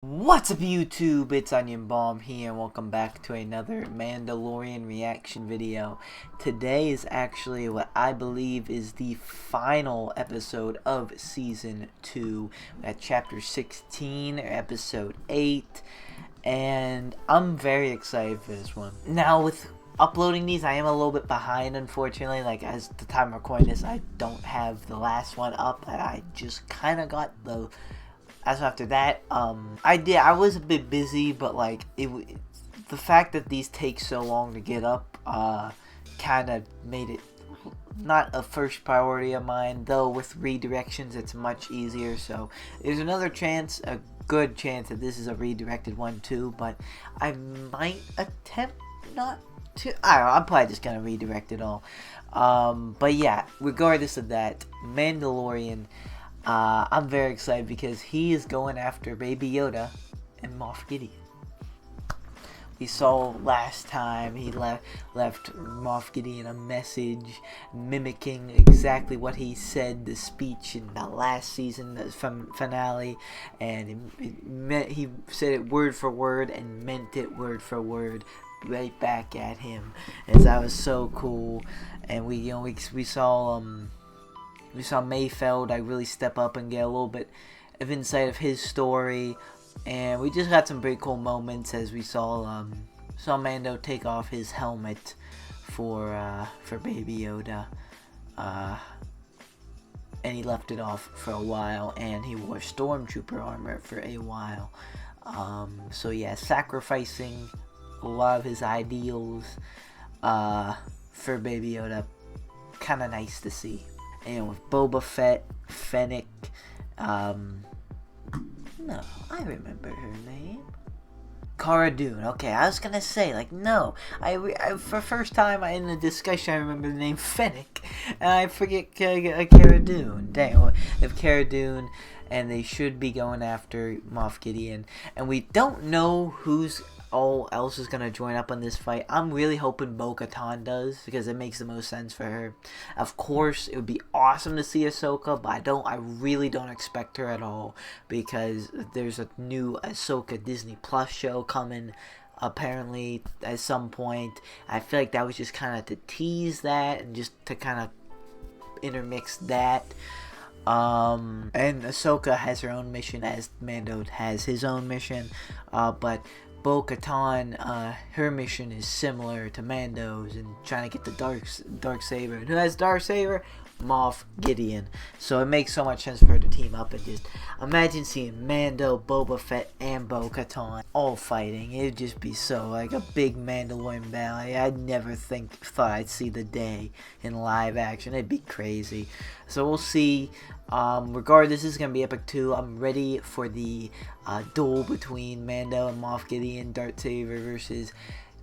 What's up YouTube, it's Onion Bomb here and welcome back to another Mandalorian reaction video. Today is actually what I believe is the final episode of Season 2 at Chapter 16, or Episode 8, and I'm very excited for this one. Now with uploading these, I am a little bit behind, unfortunately. Like, as the time I'm recording this, I don't have the last one up. I just kind of got the... As after that, I was a bit busy, but like the fact that these take so long to get up, kind of made it not a first priority of mine. Though with redirections, it's much easier. So there's another chance, a good chance that this is a redirected one too. But I might attempt not to. I don't know, I'm probably just gonna redirect it all. But yeah, regardless of that, Mandalorian. I'm very excited because he is going after Baby Yoda and Moff Gideon. We saw last time he left Moff Gideon a message mimicking exactly what he said, the speech in the last season, the finale, and he said it word for word and meant it word for word right back at him. And that was so cool. And we saw Mayfeld really step up and get a little bit of insight of his story, and we just got some pretty cool moments as we saw Mando take off his helmet for Baby Yoda, and he left it off for a while, and he wore stormtrooper armor for a while. So yeah, sacrificing a lot of his ideals for Baby Yoda, kind of nice to see. And with Boba Fett, Fennec, no, I remember her name. Cara Dune. Okay, I was gonna say, like, no, for first time in the discussion I remember the name Fennec, and I forget Cara Dune. Dang, if Cara Dune, and they should be going after Moff Gideon, and we don't know who's all else is gonna join up on this fight. I'm really hoping Bo-Katan does, because it makes the most sense for her. Of course, it would be awesome to see Ahsoka, but I really don't expect her at all, because there's a new Ahsoka Disney Plus show coming apparently at some point. I feel like that was just kind of to tease that and just to kind of intermix that. And Ahsoka has her own mission, as Mando has his own mission, but Bo-Katan, her mission is similar to Mando's, and trying to get the dark saber. And who has dark saber? Moff Gideon. So it makes so much sense for her to team up, and just imagine seeing Mando, Boba Fett, and Bo-Katan all fighting. It'd just be so like a big Mandalorian battle. I never thought I'd see the day in live action. It'd be crazy. So we'll see. Regardless, this is gonna be epic too. I'm ready for the duel between Mando and Moff Gideon, Darth Saber versus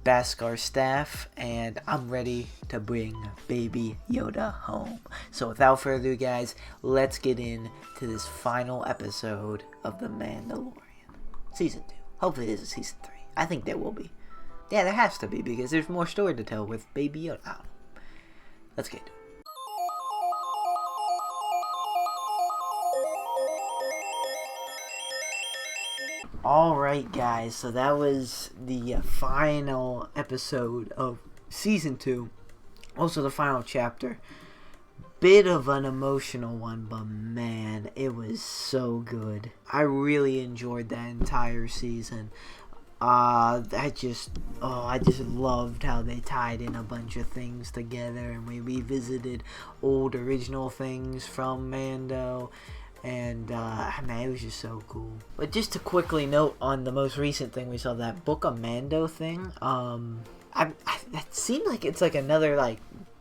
Beskar Staff, and I'm ready to bring Baby Yoda home. So without further ado, guys, let's get into this final episode of The Mandalorian. Season 2. Hopefully this is Season 3. I think there will be. Yeah, there has to be, because there's more story to tell with Baby Yoda. I don't know. Let's get to it. Alright guys, so that was the final episode of Season 2. Also the final chapter. Bit of an emotional one, but man, it was so good. I really enjoyed that entire season. I just loved how they tied in a bunch of things together, and we revisited old original things from Mando. And man, it was just so cool. But just to quickly note on the most recent thing we saw, that Book of Mando thing, that seemed like it's like another like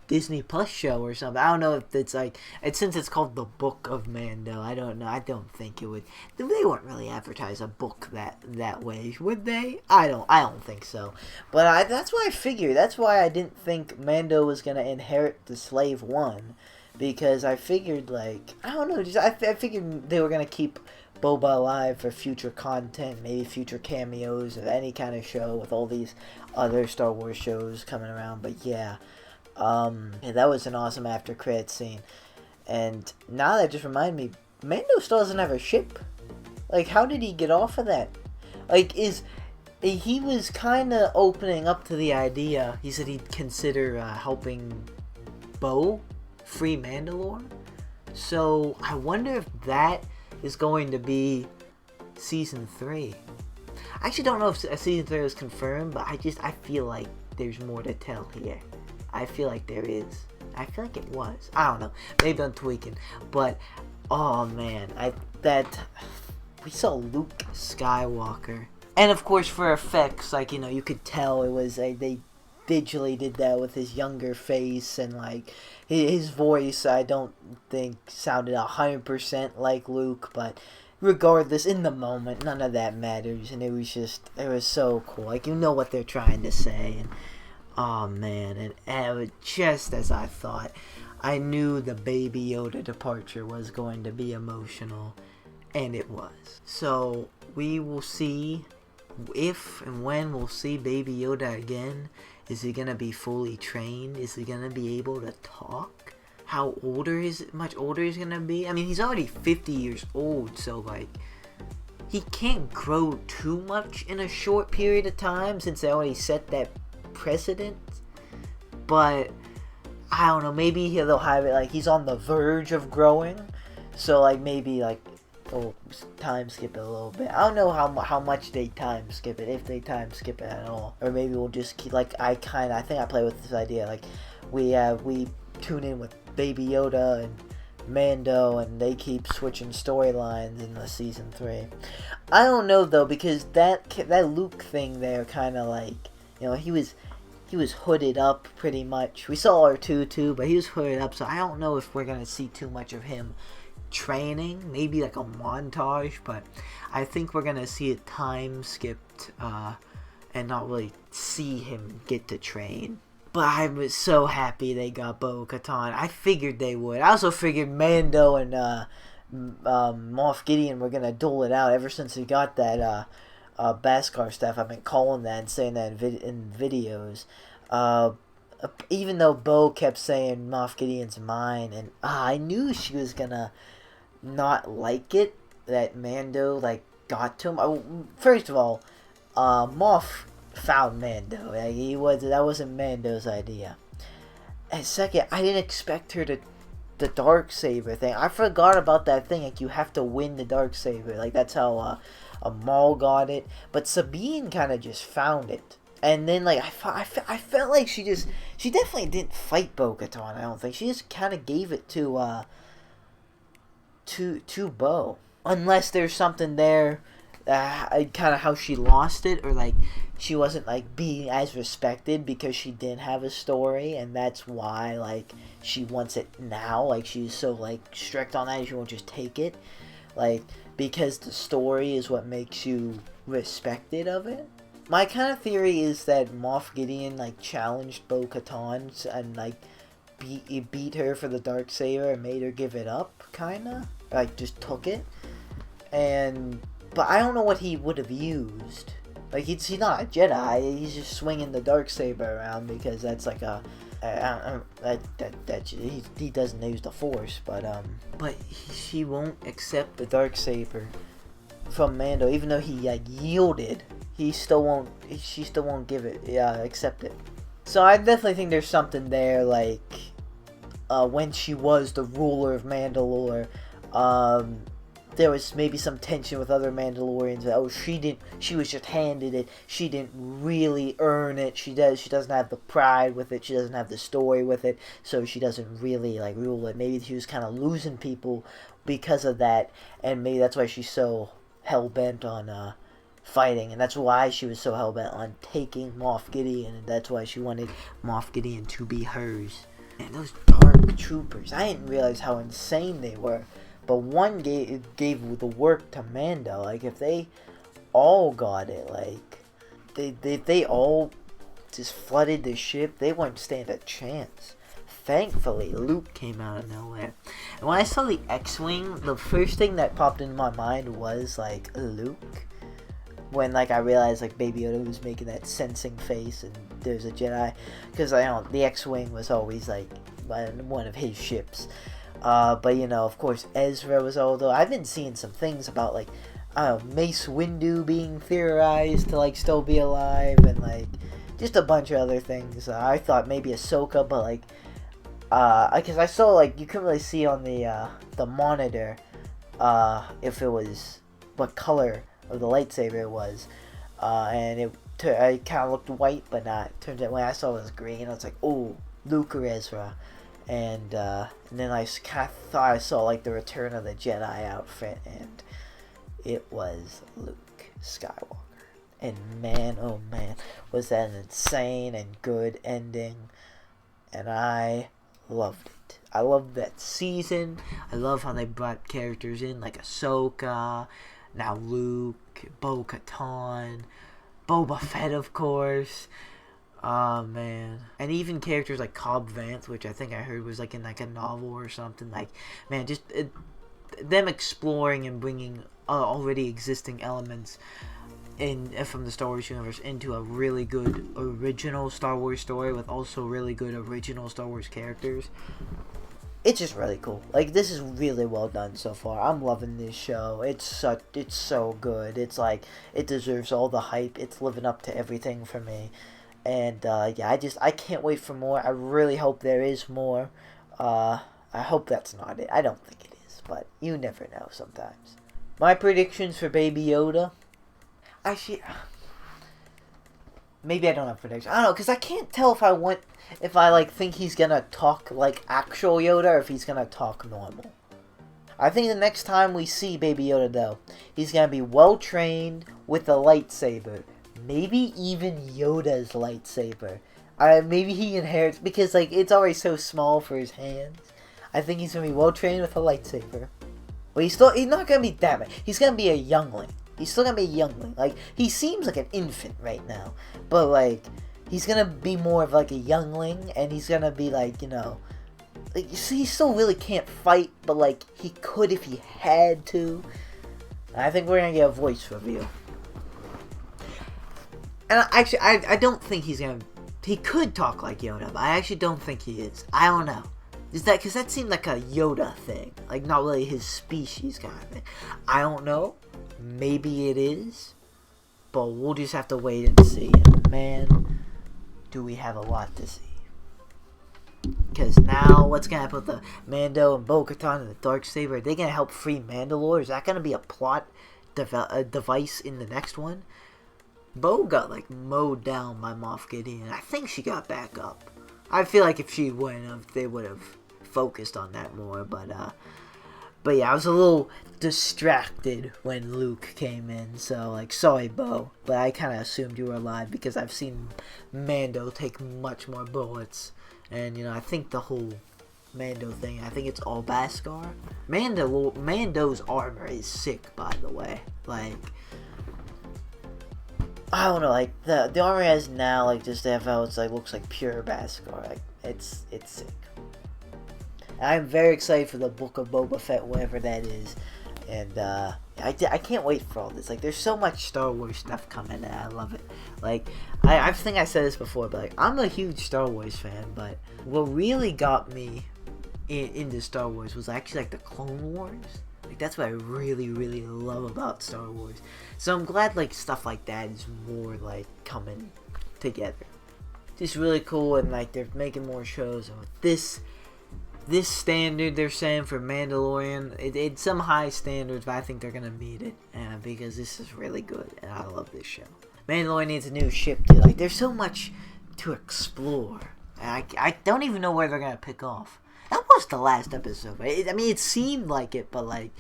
Disney Plus show or something. I don't know if it's like, since it's called the Book of Mando, I don't know. I don't think it would. They wouldn't really advertise a book that way, would they? I don't think so. But that's why I figured. That's why I didn't think Mando was gonna inherit the Slave One. Because I figured, like, I don't know, I figured they were going to keep Boba alive for future content, maybe future cameos of any kind of show with all these other Star Wars shows coming around. But yeah, that was an awesome after credits scene. And now that just reminded me, Mando still doesn't have a ship. Like, how did he get off of that Like, he was kind of opening up to the idea. He said he'd consider helping Bo free Mandalore. So I wonder if that is going to be season 3. I actually don't know if season 3 is confirmed, but I feel like there's more to tell here. I feel like there is. I feel like it was. I don't know. Maybe I'm tweaking. But, oh man, we saw Luke Skywalker. And of course for effects, like, you know, you could tell it was, they digitally did that with his younger face, and like, his voice I don't think sounded 100% like Luke, but regardless, in the moment, none of that matters, and it was so cool. Like, you know what they're trying to say, and oh man, and it was just as I thought. I knew the Baby Yoda departure was going to be emotional, and it was. So we will see if and when we'll see Baby Yoda again. Is he gonna be fully trained? Is he gonna be able to talk? How much older he's gonna be? I mean, he's already 50 years old, so like, he can't grow too much in a short period of time since they already set that precedent. But I don't know, maybe they'll have it like he's on the verge of growing, so like maybe like time skip it a little bit. I don't know how much they time skip it, if they time skip it at all, or maybe we'll just keep, like, I think I play with this idea, like we tune in with Baby Yoda and Mando, and they keep switching storylines in the season 3. I don't know though, because that Luke thing there kind of like, you know, he was hooded up pretty much. We saw R2 too, but he was hooded up, so I don't know if we're gonna see too much of him training, maybe like a montage, but I think we're gonna see it time skipped and not really see him get to train. But I was so happy they got Bo-Katan. I figured they would. I also figured Mando and Moff Gideon were gonna duel it out ever since we got that Beskar stuff. I've been calling that and saying that in videos. Even though Bo kept saying Moff Gideon's mine, and I knew she was gonna not like it, that Mando like got to him. First of all, Moff found Mando. Like, that wasn't Mando's idea. And second, I didn't expect her to the Darksaber thing. I forgot about that thing. Like, you have to win the Darksaber. Like, that's how Maul got it. But Sabine kind of just found it. And then, like, I felt like she definitely didn't fight Bo-Katan, I don't think. She just kind of gave it to Bo. Unless there's something there, kind of how she lost it, or, like, she wasn't, like, being as respected because she didn't have a story, and that's why, like, she wants it now. Like, she's so, like, strict on that, she won't just take it. Like, because the story is what makes you respected of it. My kind of theory is that Moff Gideon, like, challenged Bo-Katan and, like, beat her for the Darksaber and made her give it up, kinda. Like, just took it. But I don't know what he would have used. Like, he's not a Jedi, he's just swinging the Darksaber around because that's like he doesn't use the Force, but she won't accept the Darksaber from Mando, even though he, like, yielded. She still won't accept it. So I definitely think there's something there, like, when she was the ruler of Mandalore, there was maybe some tension with other Mandalorians. Oh, she was just handed it. She didn't really earn it. She doesn't have the pride with it. She doesn't have the story with it. So she doesn't really, like, rule it. Maybe she was kind of losing people because of that. And maybe that's why she's so hell-bent on, fighting, and that's why she was so hell-bent on taking Moff Gideon, and that's why she wanted Moff Gideon to be hers. And those dark troopers, I didn't realize how insane they were, but one gave the work to Mando. Like, if they all got it, like, they all just flooded the ship, they wouldn't stand a chance. Thankfully, Luke came out of nowhere. And when I saw the X-Wing, the first thing that popped into my mind was, like, Luke. When, like, I realized, like, Baby Yoda was making that sensing face and there's a Jedi. Because, the X-Wing was always, like, one of his ships. But, you know, of course, Ezra was older. I've been seeing some things about, like, Mace Windu being theorized to like still be alive, and like just a bunch of other things. I thought maybe Ahsoka, but like because I saw like you couldn't really see on the monitor if it was what color of the lightsaber it was, and it kind of looked white, but not. Turns out when I saw it was green, I was like, oh, Luke or Ezra. And then I kind of thought I saw like the Return of the Jedi outfit, and it was Luke Skywalker. And man, oh man, was that an insane and good ending. And I loved it. I loved that season. I love how they brought characters in like Ahsoka, now Luke, Bo-Katan, Boba Fett, of course. Oh man. And even characters like Cobb Vanth, which I think I heard was like in like a novel or something. Like, man, just them exploring and bringing already existing elements from the Star Wars universe into a really good original Star Wars story with also really good original Star Wars characters. It's just really cool. Like, this is really well done so far. I'm loving this show. It's so good. It's like, it deserves all the hype. It's living up to everything for me. And yeah, I can't wait for more. I really hope there is more. I hope that's not it. I don't think it is, but you never know sometimes. My predictions for Baby Yoda. Actually, maybe I don't have predictions. I don't know, because I can't tell if I like think he's gonna talk like actual Yoda or if he's gonna talk normal. I think the next time we see Baby Yoda, though, he's gonna be well trained with a lightsaber. Maybe even Yoda's lightsaber. Maybe he inherits, because like it's already so small for his hands. I think he's gonna be well trained with a lightsaber. But he's not gonna be that bad. He's gonna be a youngling. He's still gonna be a youngling. Like, he seems like an infant right now, but like he's gonna be more of like a youngling, and he's gonna be like, you know, like, he still really can't fight, but like he could if he had to. I think we're gonna get a voice reveal. And actually, I don't think he's gonna. He could talk like Yoda, but I actually don't think he is. I don't know. Is that because that seemed like a Yoda thing, like not really his species kind of thing? I don't know. Maybe it is, but we'll just have to wait and see. And man, do we have a lot to see? Because now, what's gonna happen with the Mando and Bo-Katan and the Darksaber? Are they gonna help free Mandalore? Is that gonna be a plot device in the next one? Bo got like mowed down by Moff Gideon. I think she got back up. I feel like if she wouldn't have, they would have focused on that more. But yeah, I was a little distracted when Luke came in. So like, sorry, Bo, but I kind of assumed you were alive because I've seen Mando take much more bullets, and you know, I think the whole Mando thing, I think it's all Beskar. Mando's armor is sick, by the way. Like, I don't know, like the armor he has now, like just how it's like looks like pure Beskar. Like it's sick. And I'm very excited for the Book of Boba Fett, whatever that is, and I can't wait for all this. Like, there's so much Star Wars stuff coming, and I love it. Like, I think I said this before, but like, I'm a huge Star Wars fan. But what really got me into Star Wars was actually like the Clone Wars. Like, that's what I really, really love about Star Wars. So I'm glad like stuff like that is more like coming together. Just really cool, and like they're making more shows. And with this standard they're saying for Mandalorian, it's some high standards, but I think they're gonna meet it, because this is really good, and I love this show. Mandalorian needs a new ship too. Like, there's so much to explore. I don't even know where they're gonna pick off. That was the last episode. Right? I mean, it seemed like it, but like,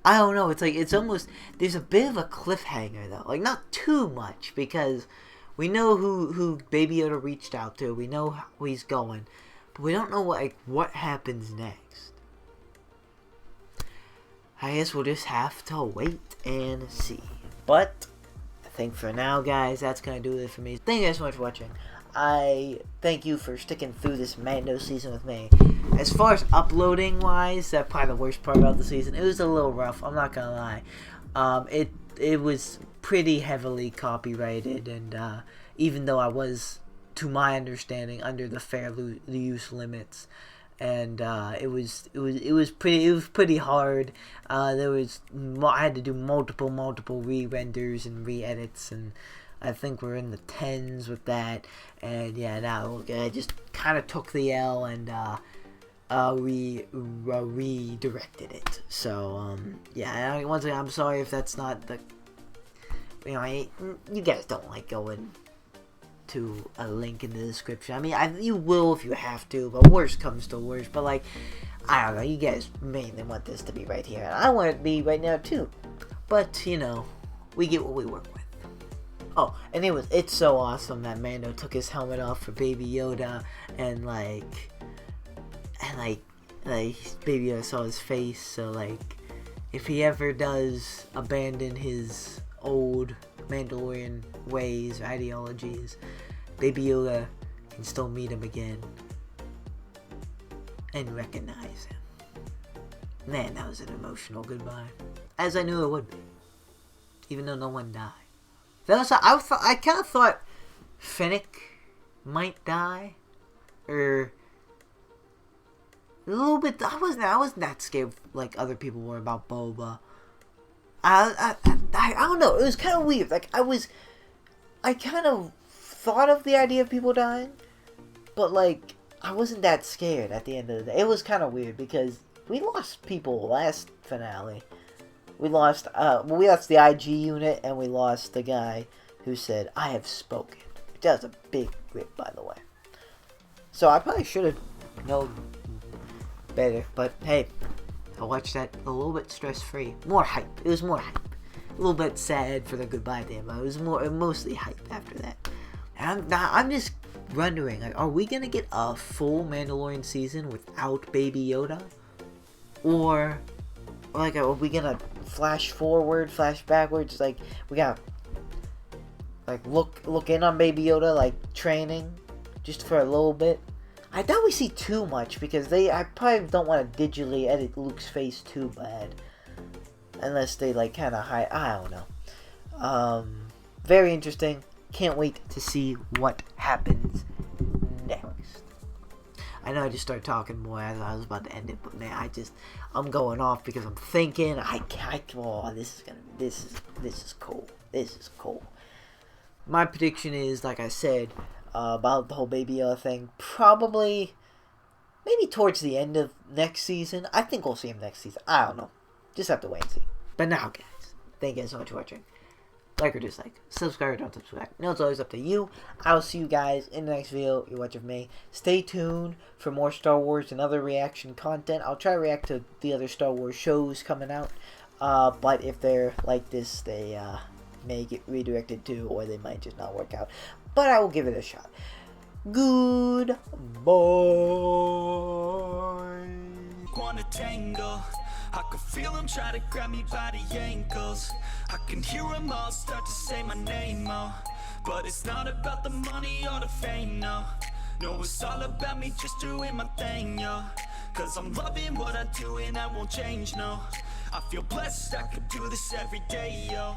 I don't know. It's like, it's almost, there's a bit of a cliffhanger though. Like, not too much, because we know who Baby Yoda reached out to. We know where he's going, but we don't know what happens next. I guess we'll just have to wait and see. But I think for now, guys, that's gonna do it for me. Thank you guys so much for watching. I thank you for sticking through this Mando season with me. As far as uploading wise, that's probably the worst part about the season. It was a little rough, I'm not gonna lie. It was pretty heavily copyrighted, and even though I was, to my understanding, under the fair use limits, and it was pretty hard. I had to do multiple re-renders and re-edits, and I think we're in the tens with that. And yeah, now I just kind of took the L and redirected it. So yeah, once again, I'm sorry if that's not the, you guys don't like going to a link in the description. I mean, you will if you have to, but worst comes to worst. But like, I don't know, you guys mainly want this to be right here, and I want it to be right now too. But we get what we work with. Oh, and it's so awesome that Mando took his helmet off for Baby Yoda, and Baby Yoda saw his face. So like, if he ever does abandon his old Mandalorian ways or ideologies, Baby Yoda can still meet him again and recognize him. Man, that was an emotional goodbye, as I knew it would be, even though no one died. I kind of thought Fennec might die, or a little bit. I wasn't that scared like other people were about Boba. I don't know. It was kind of weird. Like I kind of thought of the idea of people dying, but like I wasn't that scared at the end of the day. It was kind of weird because we lost people last finale. We lost the IG unit, and we lost the guy who said, "I have spoken." That was a big rip, by the way. So I probably should have known better, but hey, I watched that a little bit stress-free. More hype. It was more hype. A little bit sad for the goodbye to him, but it was mostly hype after that. And I'm just wondering, like, are we gonna get a full Mandalorian season without Baby Yoda? Or like, are we gonna flash forward, flash backwards? Like, we gotta like look in on Baby Yoda, like training, just for a little bit. I doubt we see too much because I probably don't want to digitally edit Luke's face too bad, unless they like kind of hide. I don't know. Very interesting. Can't wait to see what happens next. I know I just started talking more as I was about to end it, but man, I'm going off because I'm thinking. This is cool. This is cool. My prediction is, like I said, about the whole Baby Yoda thing, probably, maybe towards the end of next season. I think we'll see him next season. I don't know. Just have to wait and see. But now, guys, thank you guys so much for watching. Like or dislike. Subscribe or don't subscribe. No, it's always up to you. I'll see you guys in the next video you watch of me. Stay tuned for more Star Wars and other reaction content. I'll try to react to the other Star Wars shows coming out. But if they're like this, they may get redirected too, or they might just not work out. But I will give it a shot. Goodbye. Wanna tangle, I can feel them try to grab me by the ankles. I can hear them all start to say my name, oh. But it's not about the money or the fame, no. No, it's all about me just doing my thing, yo. Cause I'm loving what I do and I won't change, no. I feel blessed, I could do this every day, yo.